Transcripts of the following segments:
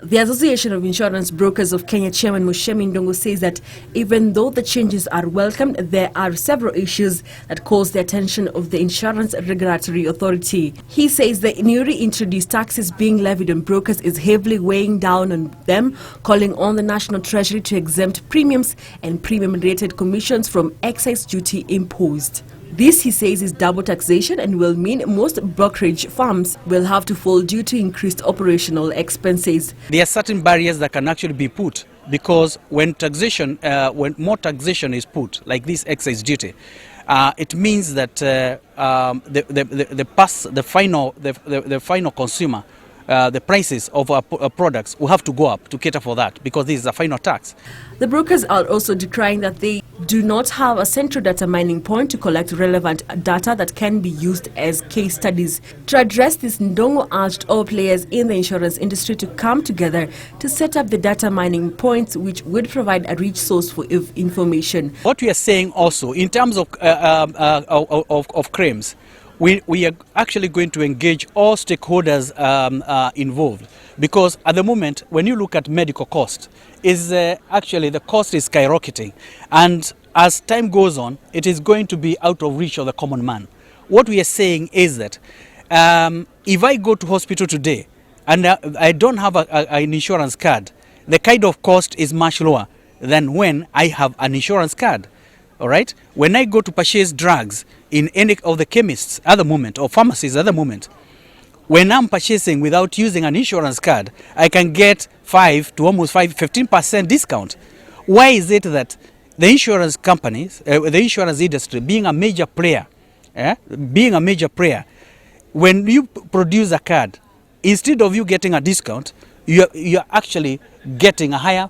The Association of Insurance Brokers of Kenya Chairman Muchemi Ndungu says that even though the changes are welcomed, there are several issues that cause the attention of the Insurance Regulatory Authority. He says the newly introduced taxes being levied on brokers is heavily weighing down on them, calling on the National Treasury to exempt premiums and premium-related commissions from excise duty imposed. This, he says, is double taxation and will mean most brokerage firms will have to fall due to increased operational expenses. There are certain barriers that can actually be put because when more taxation is put, like this excise duty, it means that the final consumer, the prices of our products will have to go up to cater for that because this is a final tax. The brokers are also decrying that they do not have a central data mining point to collect relevant data that can be used as case studies. To address this, Ndungu urged all players in the insurance industry to come together to set up the data mining points which would provide a rich source for information. What we are saying also in terms of claims, we are actually going to engage all stakeholders involved because at the moment when you look at medical cost, actually the cost is skyrocketing, and as time goes on it is going to be out of reach of the common man. What we are saying is that if I go to hospital today and I don't have an insurance card, the kind of cost is much lower than when I have an insurance card. All right. When I go to purchase drugs in any of the chemists at the moment or pharmacies at the moment, when I'm purchasing without using an insurance card, I can get 5 to almost 15% discount. Why is it that the insurance companies, the insurance industry, being a major player, when you produce a card, instead of you getting a discount, you're actually getting a higher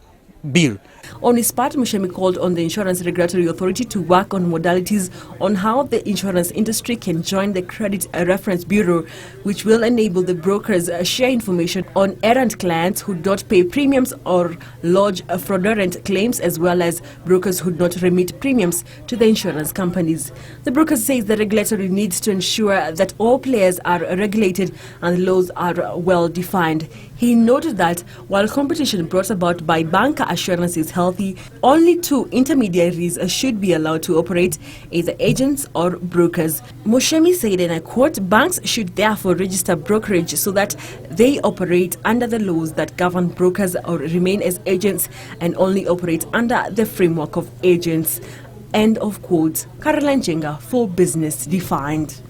bill. On his part, Muchemi called on the Insurance Regulatory Authority to work on modalities on how the insurance industry can join the Credit Reference Bureau, which will enable the brokers share information on errant clients who don't pay premiums or lodge fraudulent claims, as well as brokers who don't remit premiums to the insurance companies. The broker says the regulator needs to ensure that all players are regulated and laws are well defined. He noted that while competition brought about by Banc assurance is healthy, only 2 intermediaries should be allowed to operate, either agents or brokers. Muchemi said, and I quote, banks should therefore register brokerage so that they operate under the laws that govern brokers or remain as agents and only operate under the framework of agents. End of quote. Njenga for Business Defined.